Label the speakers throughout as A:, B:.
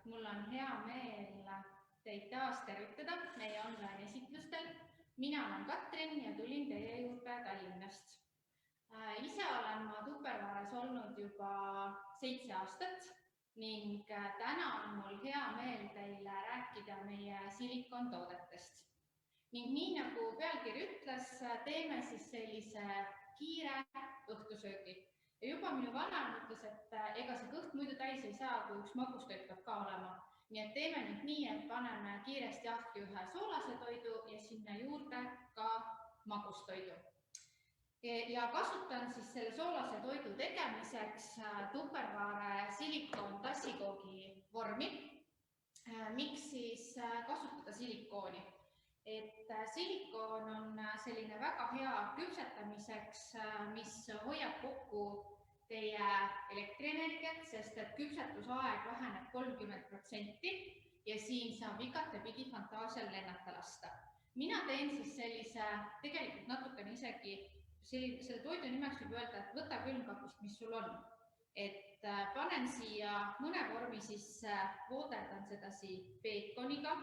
A: mul on hea meel teid taas tervitada meie online esitlustel. Mina olen Katrin ja tulin teie juurde Tallinnast. Ise olen ma Tupperwares olnud juba 7 aastat ning täna on mul hea meel teile rääkida meie silikontoodetest. Ning nii nagu pealkiri ütles, teeme siis sellise kiire õhtusöögi. Ja juba minu vanaema ütles, et ega see kõht muidu täis ei saa, kui üks magustoit peab ka olema. Nii et teeme nüüd nii, et paneme kiiresti ahju ühe soolase toidu ja sinna juurde ka magustoidu. Ja kasutan siis selle soolase toidu tegemiseks Tupperware silikon tassikoogi vormi. Miks siis kasutada silikooni? Et silikoon on selline väga hea küpsetamiseks, mis hoiab kokku teie elektrienergiat, sest et küpsetusaeg väheneb 30% ja siin saab igatepidi fantaasial lennata lasta. Mina teen siis sellise, tegelikult natukene isegi, selle toidu nimeks võib öelda, et võta külmkapist, mis sul on. Et panen siia mõne vormi sisse, vooderdan sedasi peekoniga,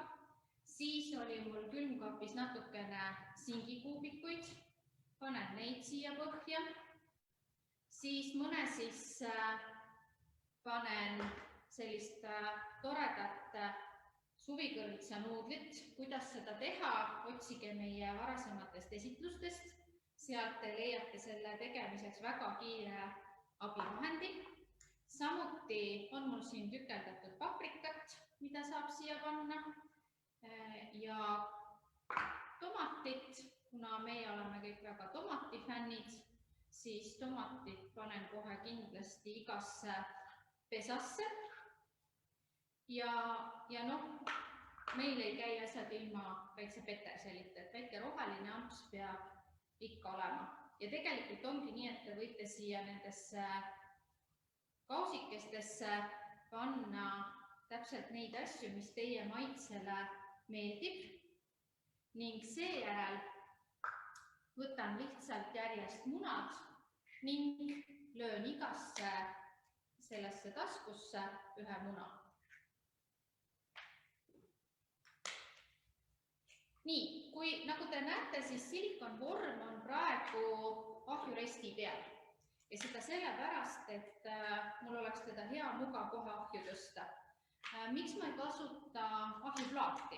A: siis oli mul külmkapis natukene singikuubikuid, panen neid siia põhja, siis mõne sisse panen sellist toredat suvikõrvitsa nuudlit. Kuidas seda teha, otsige meie varasematest esitlustest. Sealt te leiate selle tegemiseks väga kiire abivahendi. Samuti on mul siin tükeldatud paprikat, mida saab siia panna. Ja tomatit, kuna meie oleme kõik väga tomatifännid, siis tomatit panen kohe kindlasti igasse pesasse. Ja noh, meil ei käi asjad ilma väikse peterselita, et väike roheline amps peab ikka olema. Ja tegelikult ongi nii, et te võite siia nendesse kausikestesse panna täpselt neid asju, mis teie maitsele meeldib. Ning seejärel võtan lihtsalt järjest munad ning löön igasse sellesse taskusse ühe muna. Nii, kui nagu te näete, siis silikonvorm on praegu ahjuresti peal. Ja seda sellepärast, et mul oleks teda hea mugav kohe ahju tõsta. Miks ma ei kasuta ahjuplaati?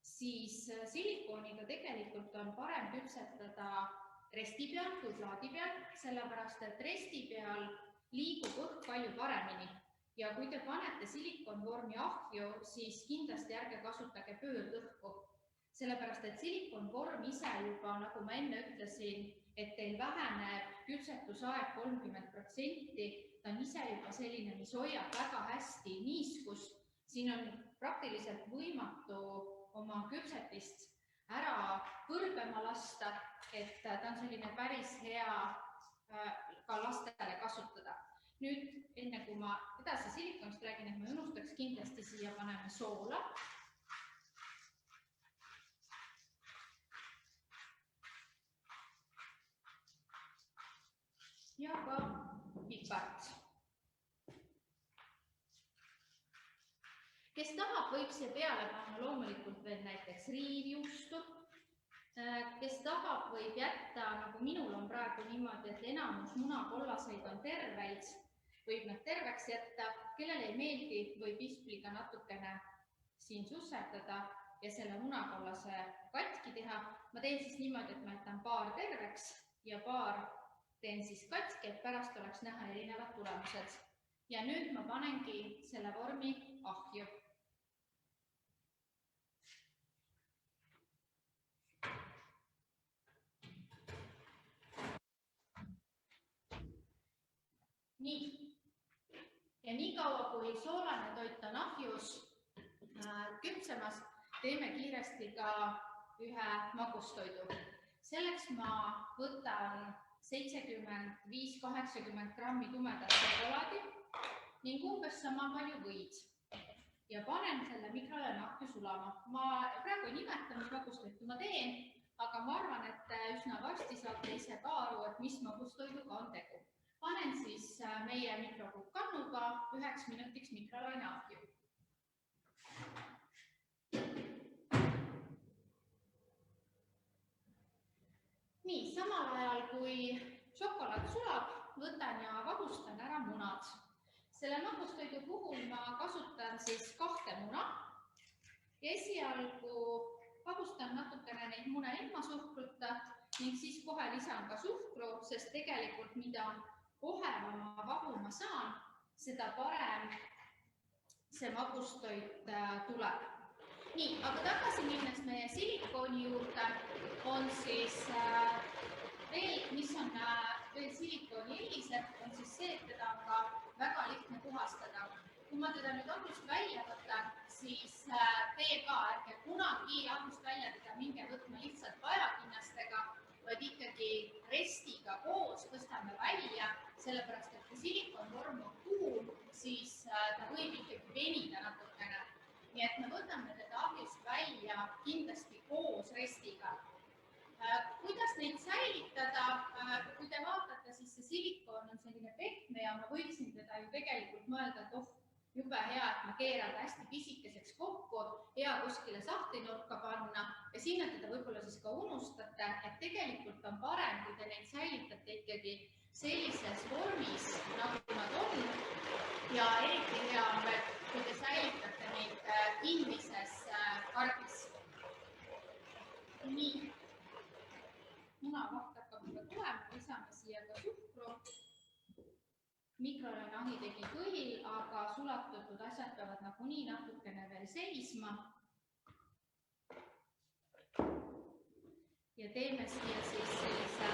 A: Siis silikooniga tegelikult on parem küpsetada resti peal kui plaadi peal, sellepärast et resti peal liigub õhk palju paremini. Ja kui te panete silikonvormi ahju, siis kindlasti ärge kasutage pöördõhku. Sellepärast, et silikonvorm ise juba, nagu ma enne ütlesin, et teil väheneb küpsetusaeg 30%, ta on ise juba selline, mis hoiab väga hästi niiskust. Siin on praktiliselt võimatu oma küpsetist ära kõrbema lasta, et ta on selline päris hea ka lastele kasutada. Nüüd, enne kui ma edasi silikonist räägin, et ma unustaks kindlasti siia paneme soola. Ja ka pipart. Kes tahab, võib see peale panna loomulikult veel näiteks riivjuustu. Kes tahab, võib jätta, nagu minul on praegu niimoodi, et enamus munakollaseid on terveid, võib nad terveks jätta. Kellele ei meeldi, võib ispliga natukene siin susserdada ja selle munakollase katki teha. Ma teen siis niimoodi, et ma jätan paar terveks ja paar teen siis katki, et pärast oleks näha erinevad tulemused. Ja nüüd ma panengi selle vormi ahju. Nii. Ja nii kaua, kui soolane toit on ahjus küpsemas, teeme kiiresti ka ühe magustoidu. Selleks ma võtan 75-80 grammi tumedat šokolaadi ning umbes sama palju võid. Ja panen selle mikrolaineahju sulama. Ma praegu ei nimeta, mis magustoitu ma teen, aga ma arvan, et üsna varsti saate ise ka aru, et mis magustoiduga on tegu. Panen siis meie mikrokukkannuga 9 minutiks mikrolaineahju. samal ajal kui šokolaad sulab, võtan ja vabustan ära munad. Selle magustoidu puhul ma kasutan siis 2 muna. Esialgu vabustan natukene neid mune ilma suhkruta ning siis kohe lisan ka suhkru, sest tegelikult mida kohevama vabu ma saan, seda parem see magustoit tuleb. Nii, aga tagasi minnes meie silikooni juurde on siis veel, mis on veel silikooni eelised, on siis see, et teda on ka väga lihtne puhastada. Kui ma teda nüüd ahjust välja võtan, siis teie ka ärge kunagi ahjust välja teda minge võtma lihtsalt vaevakinnastega, vaid ikkagi restiga koos tõstame välja, sellepärast et kui silikoonvorm on kuum, siis ta võib ikkagi venida natukene. Nii et me võtame teda ahjust välja kindlasti koos restiga. Kuidas neid säilitada? Kui te vaatate, siis see silikoon on selline pehme ja ma võiksin teda ju tegelikult mõelda, et jube hea, et ma keeran hästi pisikeseks kokku, hea kuskile sahtlinurka panna ja sinna teda võib-olla siis ka unustate, et tegelikult on parem, kui te neid säilitate ikkagi sellises vormis, nagu nad on ja eriti hea on veel, kui te säilitate neid kinnises karbis. Nii, munavaht hakkab juba tulema, lisame siia ka suhkru. Mikrolaineahi tegi kõhil, aga sulatatud asjad peavad nagunii natukene veel seisma. Ja teeme siia siis sellise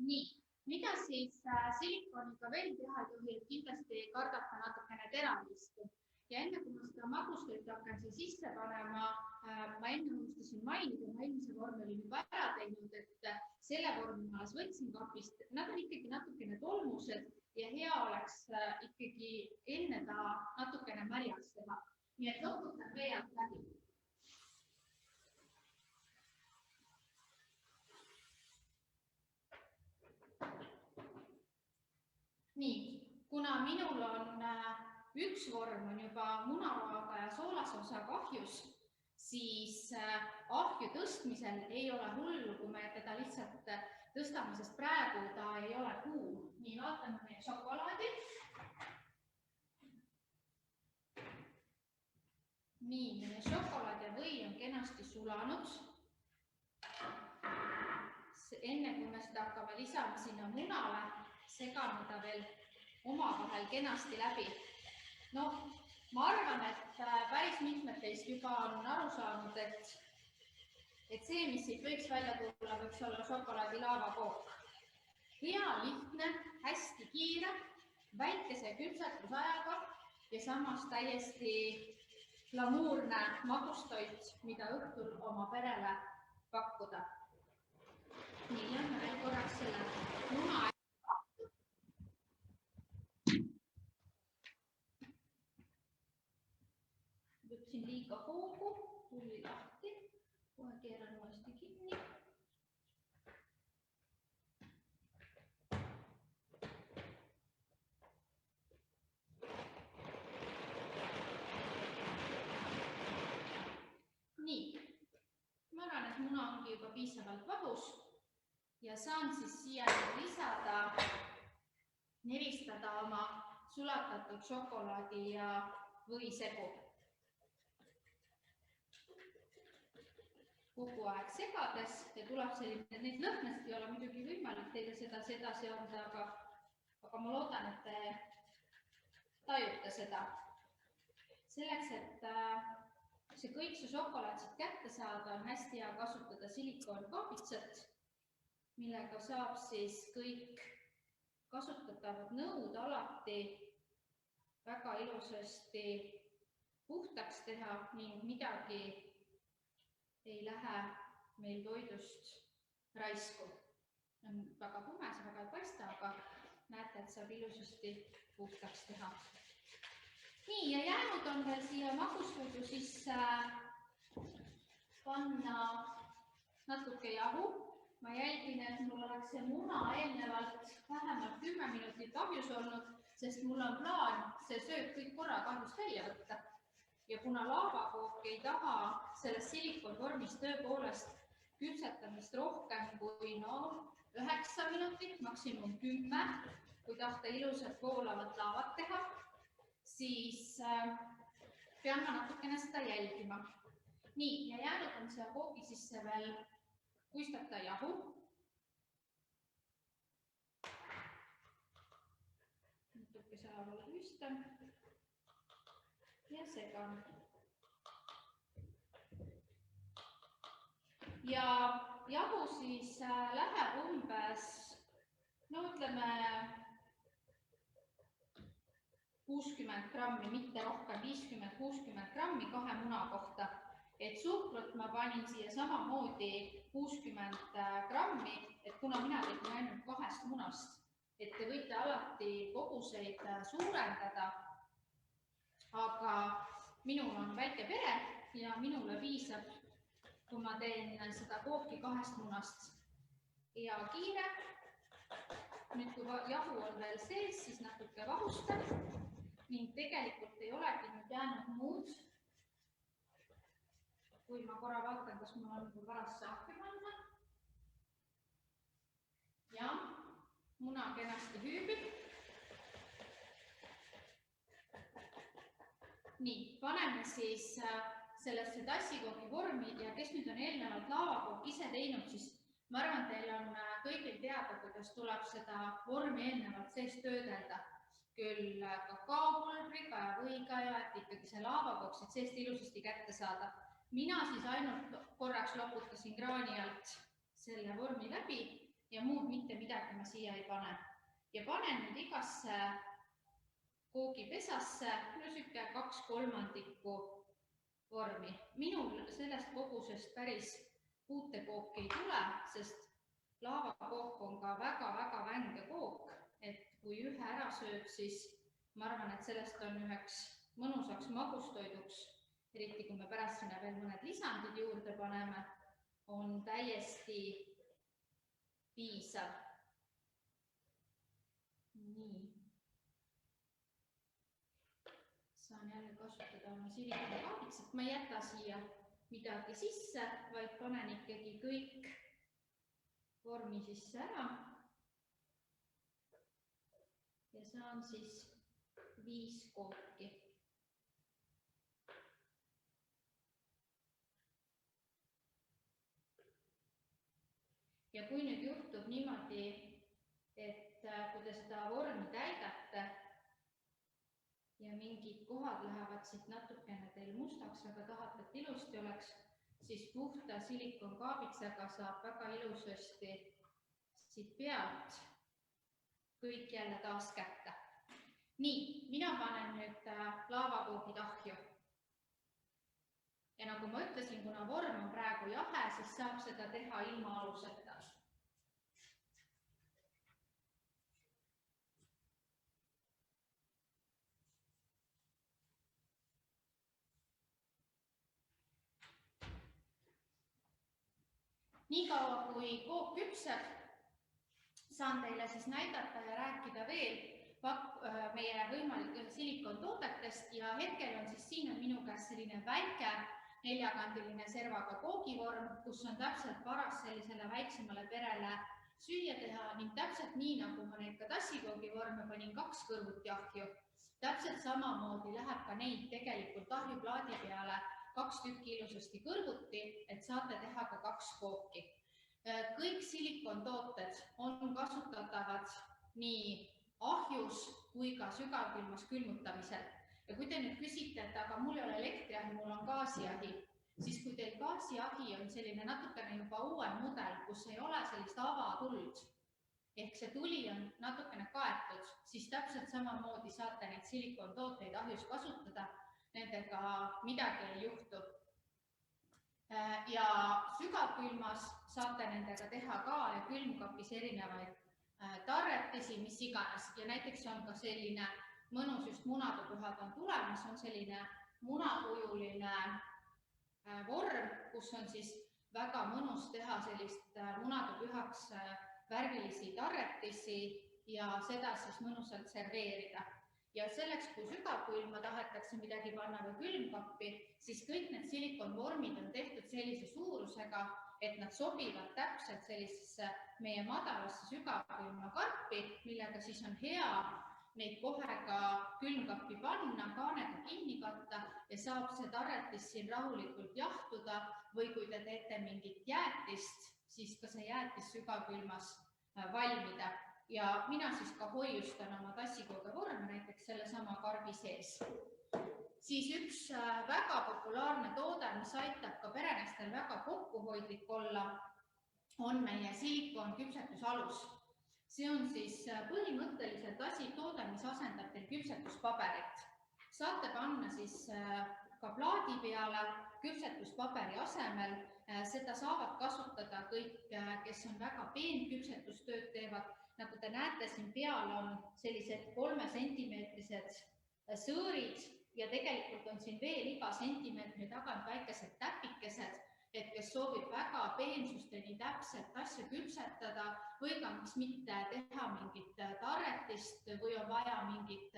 A: Nii, mida siis silikooniga veel teha ei tohi, et kindlasti kardata natukene teravlistu. Ja enne kui ma seda magustoitu hakkan siia sisse panema, ma enne unustasin mainida, ma eelmise vormi olin juba ära teinud, et selle vormi ma võtsin kapist. Nad on ikkagi natukene tolmused ja hea oleks ikkagi enne ta natukene märjaks teha. Nii et loputan veelt läbi. Nii, kuna minul on üks vorm on juba munaraaga ja soolasosaga ahjus, siis ahju tõstmisel ei ole hullu, kui me teda lihtsalt tõstame, sest praegu ta ei ole kuum. Nii, vaatame meie šokolaadi. Nii, meie šokolaad ja või on kenasti sulanud. Enne kui me seda hakkame lisama sinna munale, segame ta veel omavahel kenasti läbi. No, ma arvan, et päris mitmed teist juba on aru saanud, et see, mis siit võiks välja tulla, võiks olla šokolaadi laavakook. Hea, lihtne, hästi kiire, väikese küpsetusajaga ja samas täiesti glamuurne magustoit, mida õhtul oma perele pakkuda. Nii, lähme veel korraks selle muna. Võtsin liiga hoogu, tuli lahti, kohe keeran uuesti kinni. Nii, ma arvan, et muna ongi juba piisavalt vahus ja saan siis siia lisada, neristada oma sulatatud šokolaadi ja võisegu. Kogu aeg segades ja tuleb selline, neid lõhnast ei ole muidugi võimalik teile seda sedasi anda, aga ma loodan, et te tajute seda. Selleks, et see kõik see šokolaad siit kätte saada, on hästi hea kasutada silikoonkaabitsat, millega saab siis kõik kasutatavad nõud alati väga ilusasti puhtaks teha ning midagi ei lähe meil toidust raisku. On väga tume, see väga ei paista, aga näete, et saab ilusasti puhtaks teha. Nii, ja jäänud on veel siia magustoidu sisse panna natuke jahu. Ma jälgin, et mul oleks see muna eelnevalt vähemalt 10 minutit ahjus olnud, sest mul on plaan see sööt kõik korraga ahjust välja võtta. Ja kuna laavakook ei taha selles silikonvormis tõepoolest küpsetamist rohkem kui 9 minutit, maksimum 10, kui tahta ilusat voolavat laavat teha, siis pean ma natukene seda jälgima. Nii, ja jäänud on siia koogi sisse veel puistata jahu. Natuke saavale puistan ja segan. Ja jahu siis läheb umbes, no ütleme 60 grammi, mitte rohkem, 50-60 grammi 2 muna kohta. Et suhkrut ma panin siia samamoodi 60 grammi, et kuna mina tegin ainult 2 munast, et te võite alati koguseid suurendada, aga minul on väike pere ja minule piisab, kui ma teen seda kooki 2 munast ja kiire. Nüüd, kui jahu on veel sees, siis natuke vahustan ning tegelikult ei olegi nüüd jäänud muud. Kui ma korra vaatan, kas mul on pärast saaki panna. Ja muna kenasti hüübib. Nii, paneme siis sellesse tassikoogi vormi ja kes nüüd on eelnevalt laavakook ise teinud, siis ma arvan, teil on kõigil teada, kuidas tuleb seda vormi eelnevalt sees töödelda. Küll kakaopulbriga ja võiga ja et ikkagi see laavakook siit seest ilusasti kätte saada. Mina siis ainult korraks loputasin kraani alt selle vormi läbi ja muud mitte midagi ma siia ei pane. Ja panen nüüd igasse koogipesasse süke 2/3 vormi. Minul sellest kogusest päris puutekook ei tule, sest laavakook on ka väga-väga vänge kook, et kui ühe ära sööb, siis ma arvan, et sellest on üheks mõnusaks magustoiduks, eriti kui me pärast sinna veel mõned lisandid juurde paneme, on täiesti piisav. Nii. Saan jälle kasutada oma silikonikaabitsat. Ma ei jäta siia midagi sisse, vaid panen ikkagi kõik vormi sisse ära. Ja saan siis 5 kooki. Ja kui nüüd juhtub niimoodi, et kui te seda vormi täidate ja mingid kohad lähevad siit natukene teil mustaks, aga tahate, et ilusti oleks, siis puhta silikonkaabitsaga saab väga ilusasti siit pealt kõik jälle taas kätte. Nii, mina panen nüüd laavakoogid ahju. Ja nagu ma ütlesin, kuna vorm on praegu jahe, siis saab seda teha ilma aluseta. Niikaua kui kook küpseb, saan teile siis näidata ja rääkida veel meie võimalik silikontoodetest ja hetkel on siis siin minu käes selline väike 4-kandiline servaga koogivorm, kus on täpselt paras sellisele väiksemale perele süüa teha ning täpselt nii, nagu ma neid ka tassikoogivorme panin 2 kõrvuti ahju. Täpselt samamoodi läheb ka neid tegelikult ahjuplaadi peale 2 tükki ilusasti kõrvuti, et saate teha ka 2 kooki. Kõik silikontooted on kasutatavad nii ahjus kui ka sügavkülmas külmutamisel. Ja kui te nüüd küsite, et aga mul ei ole elektriahi, mul on gaasiahi, siis kui teil gaasiahi on selline natukene juba uuem mudel, kus ei ole sellist avatuld, ehk see tuli on natukene kaetud, siis täpselt samamoodi saate neid silikontooteid ahjus kasutada, nendega midagi ei juhtu. Ja sügavkülmas saate nendega teha ka ja külmkapis erinevaid tarretisi, mis iganes. Ja näiteks on ka selline mõnus just munadepühad on tulemas, on selline munakujuline vorm, kus on siis väga mõnus teha sellist munadepühaks värvilisi tarretisi ja seda siis mõnusalt serveerida. Ja selleks, kui sügavkülma tahetakse midagi panna või külmkappi, siis kõik need silikonvormid on tehtud sellise suurusega, et nad sobivad täpselt sellisesse meie madalasse sügavkülma karpi, millega siis on hea neid kohe ka külmkappi panna, kaanega kinni katta ja saab see tarretis siin rahulikult jahtuda või kui te teete mingit jäätist, siis ka see jäätis sügavkülmas valmida. Ja mina siis ka hoiustan oma tassikoogevorme näiteks sellesama karbi sees. Siis üks väga populaarne toode, mis aitab ka peremeestel väga kokkuhoidlik olla, on meie silikonküpsetusalus. See on siis põhimõtteliselt toode, mis asendab teil küpsetuspaberit. Saate panna siis ka plaadi peale küpsetuspaberi asemel. Seda saavad kasutada kõik, kes on väga peenküpsetustööd teevad. Nagu te näete, siin peal on sellised 3 sentimeetrised sõõrid ja tegelikult on siin veel iga sentimeetri tagant väikesed täpikesed, et kes soovib väga peensusteni täpselt asja küpsetada või ka miks mitte teha mingit tarretist või on vaja mingit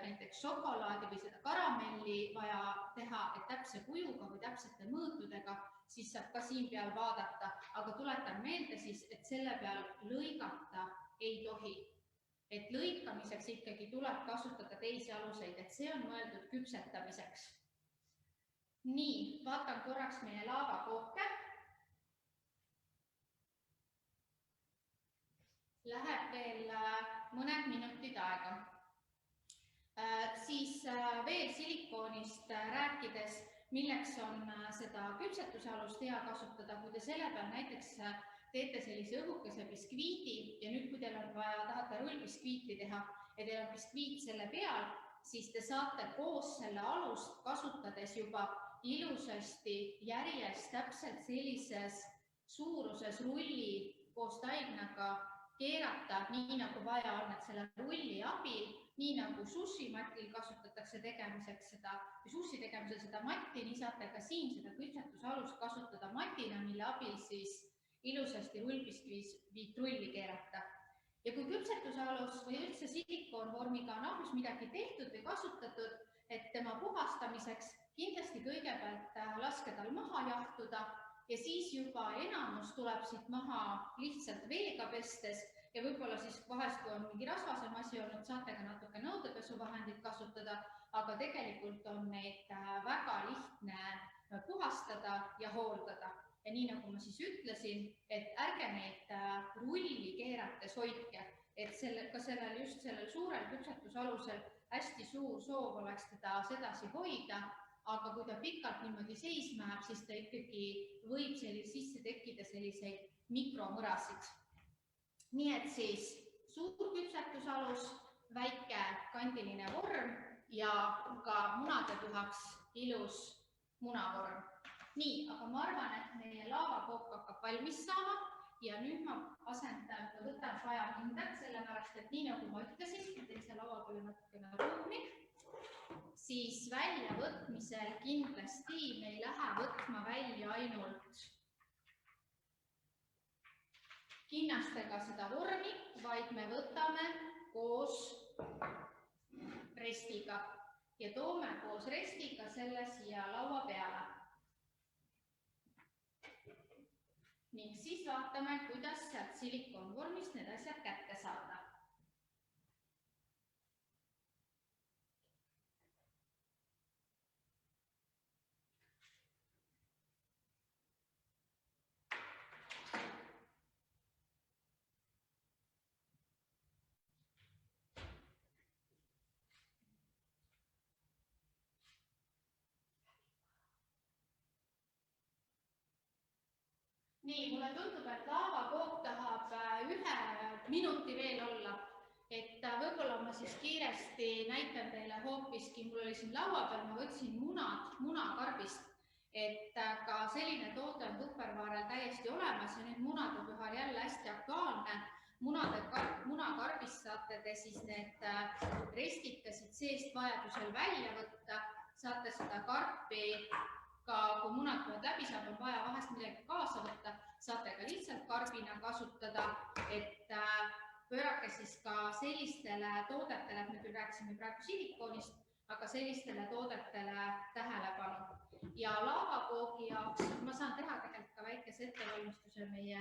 A: näiteks šokolaadi või seda karamelli vaja teha, et täpse kujuga või täpsete mõõtudega, siis saab ka siin peal vaadata, aga tuletan meelde siis, et selle peal lõigata ei tohi. Et lõikamiseks ikkagi tuleb kasutada teisi aluseid, et see on mõeldud küpsetamiseks. Nii, vaatan korraks meie laavakooke. Läheb veel mõned minutid aega. Siis veel silikoonist rääkides, milleks on seda küpsetusalust hea kasutada, kui te selle peal näiteks teete sellise õhukese biskviidi ja nüüd, kui teil on vaja, tahate rullbiskviiti teha ja teil on biskviit selle peal, siis te saate koos selle alust kasutades juba ilusasti järjest täpselt sellises suuruses rulli koos taignaga keerata, nii nagu vaja on, et selle rulli abil, nii nagu sushi-matil kasutatakse tegemiseks seda, või sushi tegemisel seda matti, nii saate ka siin seda küpsetusalust kasutada matina, mille abil siis ilusasti rullbiskviit rulli keerata. Ja kui küpsetusalus või üldse silikoonvormiga on ahjus midagi tehtud või kasutatud, et tema puhastamiseks kindlasti kõigepealt laske tal maha jahtuda ja siis juba enamus tuleb siit maha lihtsalt veega pestes ja võib-olla siis vahest, kui on mingi rasvasem asi olnud, saate ka natuke nõudepesuvahendit kasutada, aga tegelikult on neid väga lihtne puhastada ja hooldada. Ja nii nagu ma siis ütlesin, et ärge neid rulli keerates hoidke, et ka just sellel suurel küpsetusalusel hästi suur soov oleks teda sedasi hoida, aga kui ta pikalt niimoodi seisma jääb, siis ta ikkagi võib sisse tekkida selliseid mikromõrasid. Nii et siis suur küpsetusalus, väike kandiline vorm ja ka munadepühaks ilus munavorm. Nii, aga ma arvan, et meie laavakook hakkab valmis saama ja nüüd ma võtan fajahindad, sellepärast, et nii nagu ma ütlesin, teen see laua peale natukene ruumi, siis väljavõtmisel kindlasti me ei lähe võtma välja ainult kinnastega seda vormi, vaid me võtame koos restiga ja toome koos restiga selle siia laua peale. Ning siis vaatame, kuidas sealt silikoonvormist need asjad kätte saada. Nii, mulle tundub, et laavakook tahab 1 minuti veel olla, et võib-olla ma siis kiiresti näitan teile hoopiski, mul oli siin laua peal, ma võtsin munakarbist, et ka selline toode on Tupperwarel täiesti olemas ja nüüd munadepühal jälle hästi aktuaalne. munakarbist saate te siis need restikasid seest vajadusel välja võtta, saate seda karpi ka, kui munad tulevad läbi, saab vaja vahest midagi kaasa võtta, saate ka lihtsalt karbina kasutada, et pöörake siis ka sellistele toodetele, et me küll rääkisime praegu silikoonist, aga sellistele toodetele tähelepanu. Ja laavakoogi jaoks ma saan teha tegelikult ka väikese ettevalmistuse meie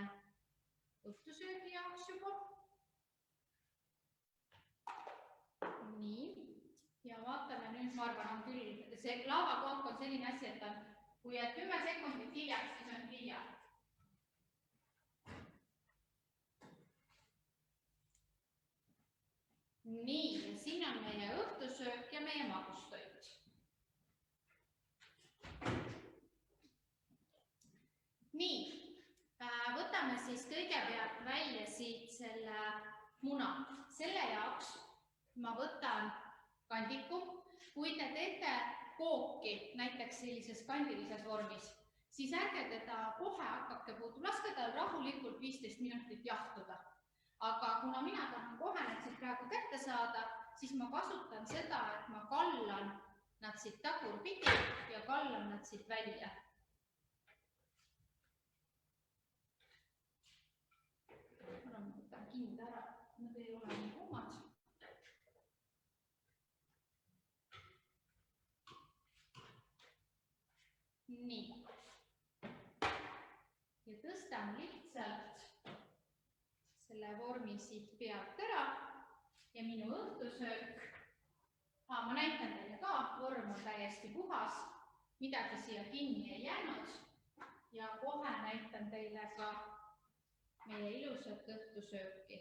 A: õhtusöögi jaoks juba. Nii, ja vaatame nüüd, ma arvan, on küll, see laavakook on selline asi, et on, kui jääd 10 sekundit hiljaks, siis on liiga. Nii, siin on meie õhtusöök ja meie magustoit. Nii, võtame siis kõigepealt välja siit selle muna. Selle jaoks ma võtan kandiku. Kui te teete kooki näiteks sellises kandilises vormis, siis ärge teda kohe hakake puudu. Laske tal rahulikult 15 minutit jahtuda. Aga kuna mina tahan kohe need siit praegu kätte saada, siis ma kasutan seda, et ma kallan nad siit tagurpidi ja kallan nad siit välja. Ma võtan kinda ära, nad ei ole nii kuumad. Nii. Ja tõstan lihtsalt selle vormi siit pealt ära ja minu õhtusöök. Ma näitan teile ka, vorm on täiesti puhas, midagi siia kinni ei jäänud ja kohe näitan teile ka meie ilusat õhtusööki.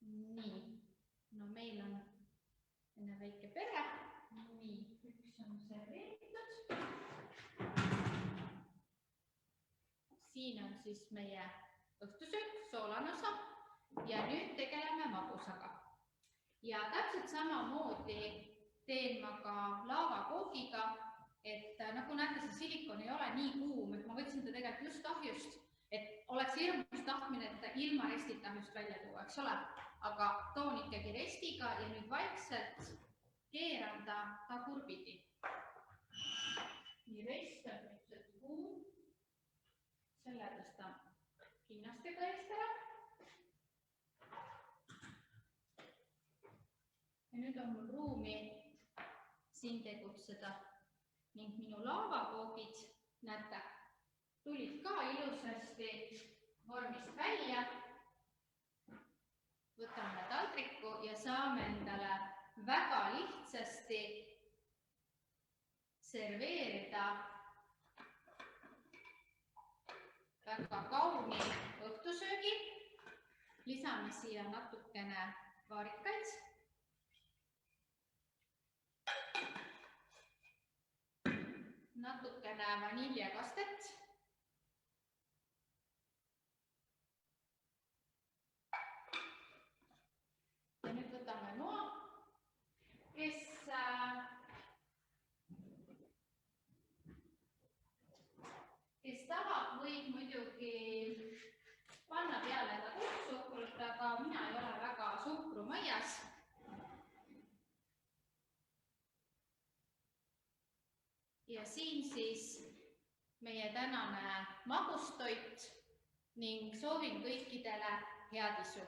A: Nii, no meil on enne väike pere. Nii, üks on serveeritud. Siin on siis meie õhtusöök, soolane osa ja nüüd tegeleme magusaga. Ja täpselt samamoodi teen ma ka laavakoogiga, et nagu näete, see silikon ei ole nii kuum, et ma võtsin ta tegelikult just ahjust, et oleks hirmus tahtmine, et ilma restita ahjust välja tuua, eks ole, aga toon ikkagi restiga ja nüüd vaikselt keeran ta tagurpidi. Nii rest on nüüd kuum, selle tõstan kinnastega eest ära. Ja nüüd on mul ruumi siin tegutseda. Ning minu laavakoogid, näete, tulid ka ilusasti vormist välja. Võtame taldriku ja saame endale väga lihtsasti serveerida väga kauni õhtusöögi. Lisame siia natukene vaarikaid. Natukene vaniljakastet. Ja nüüd võtame noa, kes tahab, võib muidugi panna peale ka kuldsuhkrut, aga mina ei ole väga suhkrumõias. Ja siin siis meie tänane magustoit ning soovin kõikidele head isu.